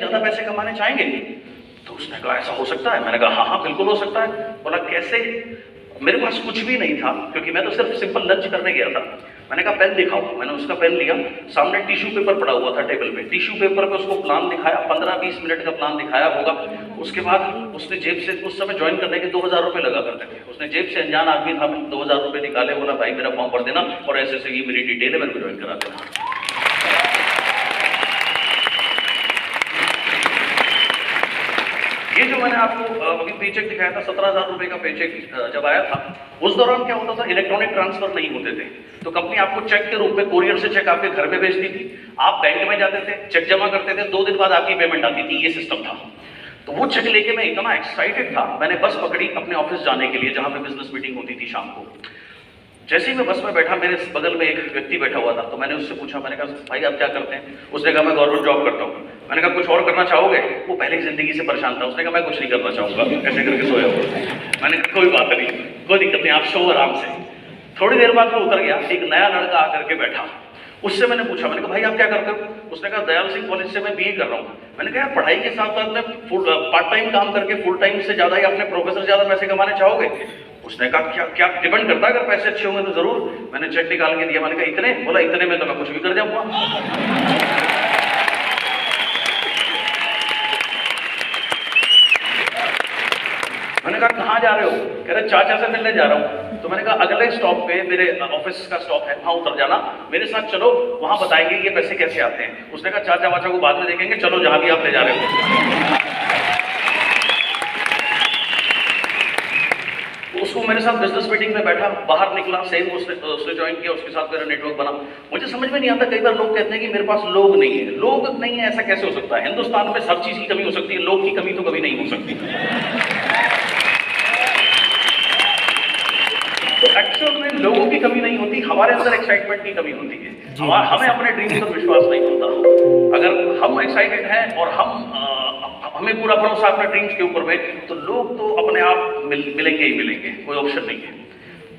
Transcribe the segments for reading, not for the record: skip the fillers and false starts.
ज़्यादा पैसे कमाने चाहेंगे? तो उसने कहा ऐसा हो सकता है? मैंने कहा हाँ हाँ बिल्कुल हो सकता है। बोला कैसे? मेरे पास कुछ भी नहीं था क्योंकि मैं तो सिर्फ सिंपल लंच करने गया था। मैंने कहा पेन दिखाओ, मैंने उसका पेन लिया, सामने टिश्यू पेपर पड़ा हुआ था टेबल पे, टिश्यू पेपर पे उसको प्लान दिखाया, 15-20 मिनट का प्लान दिखाया होगा। उसके बाद उसने जेब से, उस समय ज्वाइन करने के 2000 रुपये लगा करते थे, उसने जेब से, अनजान आदमी था, 2000 रुपये निकाले, बोला भाई मेरा फॉर्म भर देना और ऐसे ऐसे ये मेरी डिटेल है, मेरे को ज्वाइन करा देना। ये जो मैंने आपको अभी पेचेक दिखाया था, 17,000 रुपये का पेचेक जब आया था, उस दौरान क्या होता था, इलेक्ट्रॉनिक ट्रांसफर नहीं होते थे, तो कंपनी आपको चेक के रूप में कोरियर से चेक आपके घर में भेजती थी, आप बैंक में जाते थे, चेक जमा करते थे, 2 दिन बाद आपकी पेमेंट आती थी, ये सिस्टम था। तो वो चेक लेके मैं इतना एक्साइटेड था, मैंने बस पकड़ी अपने ऑफिस जाने के लिए, जहां पे बिजनेस मीटिंग होती थी शाम को। जैसे ही मैं बस में बैठा, मेरे बगल में एक व्यक्ति बैठा हुआ था, तो मैंने उससे पूछा, मैंने कहा भाई आप क्या करते हैं? उसने कहा मैं गवर्नमेंट जॉब करता हूँ। मैंने कहा कुछ और करना चाहोगे? वो पहले ही जिंदगी से परेशान था, उसने कहा मैं कुछ नहीं करना चाहूंगा, ऐसे करके सोया हुआ। मैंने कहा कोई बात नहीं, कोई दिक्कत नहीं, आप सो आराम से। थोड़ी देर बाद वो उतर गया, एक नया लड़का आकर के बैठा, उससे मैंने पूछा, मैंने कहा भाई आप क्या करते हो? उसने कहा दयाल सिंह कॉलेज से मैं बीए कर रहा हूँ। मैंने कहा पढ़ाई के साथ साथ में पार्ट टाइम काम करके फुल टाइम से ज्यादा ही अपने प्रोफेसर ज्यादा पैसे कमाने चाहोगे? उसने कहा क्या क्या डिपेंड करता है, अगर पैसे अच्छे होंगे तो जरूर। मैंने चेक निकाल के दिया, मैंने कहा इतने? बोला इतने में तो मैं कुछ भी कर जाऊंगा। मैंने कहा कहाँ जा रहे हो? कह रहे चाचा से मिलने जा रहा हूँ। तो मैंने कहा अगले स्टॉप पे मेरे ऑफिस का स्टॉप है, वहां उतर जाना, मेरे साथ चलो, वहां बताएंगे ये पैसे कैसे आते हैं। उसने कहा चाचा वाचा को बाद में देखेंगे, चलो जहां भी आप ले जा रहे हो। उसको मेरे साथ बिजनेस मीटिंग में बैठा, बाहर निकला, सेम उसने ज्वाइन किया, उसके साथ मेरा नेटवर्क बना। मुझे समझ में नहीं आता, कई बार लोग कहते हैं कि मेरे पास लोग नहीं है। लोग नहीं है ऐसा कैसे हो सकता है? हिंदुस्तान में सब चीज की कमी हो सकती है, लोग की कमी तो कभी नहीं हो सकती। तो एक्चुअल में लोगों की कमी नहीं होती, हमारे अंदर एक्साइटमेंट की कमी होती है। हमें अपने ड्रीम पर विश्वास नहीं होता। अगर हम एक्साइटेड हैं और हमें पूरा भरोसा अपने ड्रीम्स के ऊपर में, तो लोग तो अपने आप मिलेंगे ही मिलेंगे, कोई ऑप्शन नहीं है।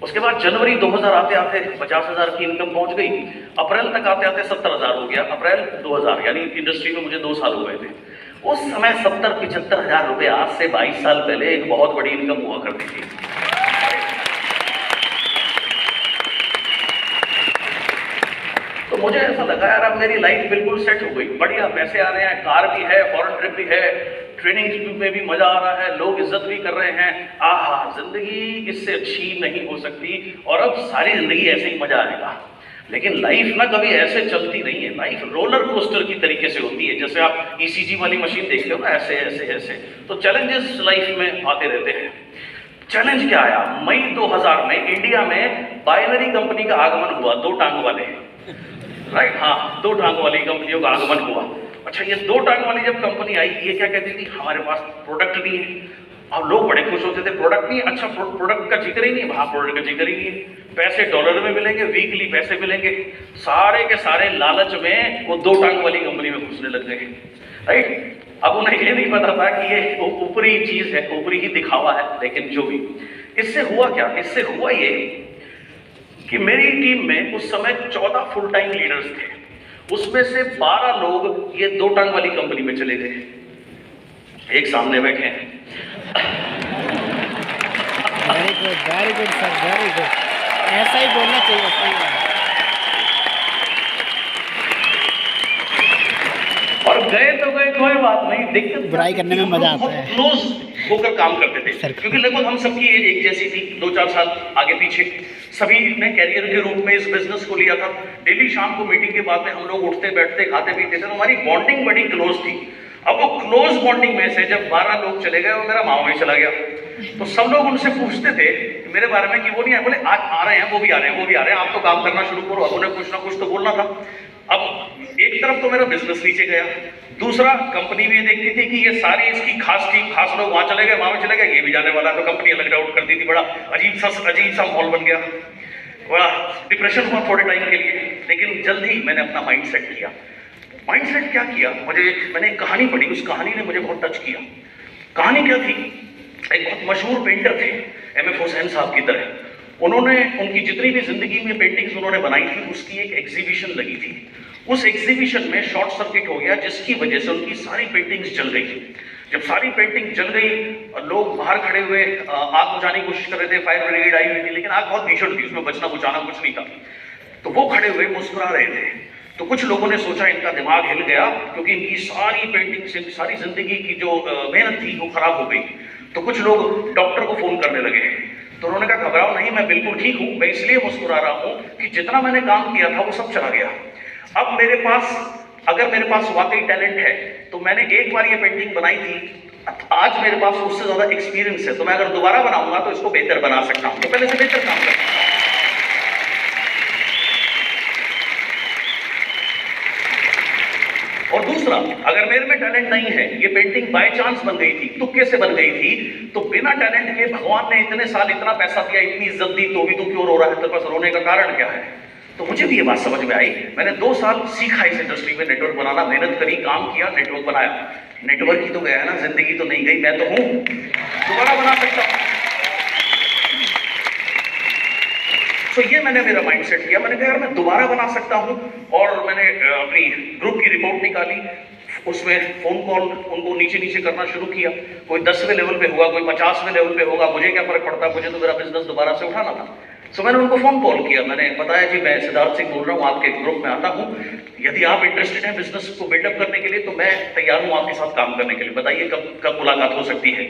उसके बाद जनवरी 2000 आते आते 50,000 की इनकम पहुंच गई। अप्रैल तक आते आते 70,000 हो गया। अप्रैल 2000, यानी इंडस्ट्री में मुझे 2 साल हो गए थे। उस समय 70-75,000 रुपए, आज से 22 साल पहले एक बहुत बड़ी इनकम हुआ करती थी। तो मुझे ऐसा लगा यार अब मेरी लाइफ बिल्कुल सेट हो गई, बढ़िया पैसे आ रहे हैं, कार भी है, फॉरेन ट्रिप भी है, ट्रेनिंग में भी मजा आ रहा है, लोग इज्जत भी कर रहे हैं। आहा, जिंदगी इससे अच्छी नहीं हो सकती, और अब सारी जिंदगी ऐसे ही मजा आएगा। लेकिन लाइफ ना कभी ऐसे चलती नहीं है, लाइफ रोलर कोस्टर की तरीके से होती है। जैसे आप ईसीजी वाली मशीन देखते हो ना, ऐसे ऐसे ऐसे। तो चैलेंजेस लाइफ में आते रहते हैं। चैलेंज क्या आया? मई 2000 में इंडिया में बाइनरी कंपनी का आगमन हुआ, 2 टांग वाले, राइट? हाँ, 2 टांग वाली कंपनियों का आगमन हुआ। अच्छा, ये 2 टांग वाली जब कंपनी आई, ये क्या कहती थी? हमारे पास प्रोडक्ट नहीं है। और लोग बड़े खुश होते थे, प्रोडक्ट नहीं, अच्छा प्रोडक्ट का जिक्र ही नहीं, वहां प्रोडक्ट का जिक्र ही नहीं है, पैसे डॉलर में मिलेंगे, वीकली पैसे मिलेंगे। सारे के सारे लालच में वो 2 टांग वाली कंपनी में घुसने लग गए, राइट? अब उन्हें ये नहीं पता था कि ये ऊपरी चीज है, ऊपरी ही दिखावा है। लेकिन जो भी, इससे हुआ क्या? इससे हुआ ये कि मेरी टीम में उस समय 14 फुल टाइम लीडर्स थे, उसमें से 12 लोग ये 2 टांग वाली कंपनी में चले गए। एक सामने बैठे हैं। Very good sir, very good. ऐसा ही बोलना चाहिए, सही है। और गए तो गए, कोई बात नहीं, दिक्कत बुराई करने में मजा आता है। क्लोज होकर काम करते थे, क्योंकि लगभग हम सबकी एज एक जैसी थी, 2-4 साल आगे पीछे। सभी ने कैरियर के रूप में इस बिजनेस को लिया था। डेली शाम को मीटिंग के बाद में हम लोग उठते बैठते खाते पीते थे, तो हमारी बॉन्डिंग बड़ी क्लोज थी। अब वो क्लोज बॉन्डिंग में से जब 12 लोग चले गए, वो मेरा मामा भी चला गया। तो सब लोग उनसे पूछते थे मेरे बारे में कि वो नहीं आए। बोले आज आ रहे हैं, वो भी आ रहे हैं, वो भी आ रहे हैं, आप तो काम करना शुरू करो। अब उन्हें कुछ ना कुछ तो बोलना था। अब एक तरफ तो मेरा बिजनेस नीचे गया, दूसरा कंपनी भी ये देखती थी कि ये सारी इसकी खास टीम, खास लोग वहां चले गए, वहां चले गए, ये भी जाने वाला, तो कंपनी अलग आउट करती थी। बड़ा अजीब सा माहौल बन गया, बड़ा डिप्रेशन हुआ थोड़े टाइम के लिए। लेकिन जल्द ही मैंने अपना माइंड सेट किया। माइंड सेट क्या किया? मैंने एक कहानी पढ़ी, उस कहानी ने मुझे बहुत टच किया। कहानी क्या थी? एक बहुत मशहूर पेंटर थे, M.F. हुसैन साहब की तरह। उन्होंने, उनकी जितनी भी जिंदगी में पेंटिंग्स उन्होंने बनाई थी, उसकी एक एग्जीबिशन लगी थी। उस एग्जीबिशन में शॉर्ट सर्किट हो गया, जिसकी वजह से उनकी सारी पेंटिंग्स जल गई। जब सारी पेंटिंग जल गई, लोग बाहर खड़े हुए आग बुझाने की कोशिश कर रहे थे, फायर ब्रिगेड आई हुई थी, लेकिन आग बहुत भीषण थी, उसमें बचना बुझाना कुछ नहीं था। तो वो खड़े हुए मुस्कुरा रहे थे। तो कुछ लोगों ने सोचा इनका दिमाग हिल गया, क्योंकि इनकी सारी पेंटिंग से सारी जिंदगी की जो मेहनत थी वो खराब हो गई। तो कुछ लोग डॉक्टर को फोन करने लगे। तो उन्होंने कहा घबराओ नहीं, मैं बिल्कुल ठीक हूं, मैं इसलिए मुस्कुरा रहा हूं कि जितना मैंने काम किया था वो सब चला गया। अब मेरे पास, अगर मेरे पास वाकई टैलेंट है, तो मैंने एक बार ये पेंटिंग बनाई थी, आज मेरे पास उससे ज्यादा एक्सपीरियंस है, तो मैं अगर दोबारा बनाऊंगा तो इसको बेहतर बना सकता हूं, तो पहले से बेहतर काम करता हूं। और दूसरा, अगर मेरे में टैलेंट नहीं है, ये पेंटिंग बाय चांस बन गई थी, तुक्के से बन गई थी, तो बिना टैलेंट के भगवान ने इतने साल इतना पैसा दिया, इतनी इज्जत दी, तो भी तू क्यों रो रहा है? तेरे पास रोने का कारण क्या है? तो मुझे भी ये बात समझ में आई। मैंने 2 साल सीखा इस इंडस्ट्री में नेटवर्क बनाना, मेहनत करी, काम किया, नेटवर्क बनाया। नेटवर्क ही तो गया है ना, जिंदगी तो नहीं गई, मैं तो हूं, दोबारा बना सकता हूं। तो ये मैंने मेरा माइंडसेट किया, मैंने कहा यार मैं दोबारा बना सकता हूं। और मैंने अपनी ग्रुप की रिपोर्ट निकाली, उसमें फोन कॉल उनको नीचे नीचे करना शुरू किया। कोई 10वें लेवल पे होगा, कोई 50वें लेवल पे होगा, मुझे क्या फर्क पड़ता, मुझे तो मेरा बिजनेस दोबारा से उठाना था। तो मैंने उनको फोन कॉल किया, मैंने बताया जी मैं सिद्धार्थ सिंह बोल रहा हूँ, आपके ग्रुप में आता हूँ, यदि आप इंटरेस्टेड हैं बिजनेस को बिल्डअप करने के लिए तो मैं तैयार हूँ आपके साथ काम करने के लिए, बताइए कब कब मुलाकात हो सकती है।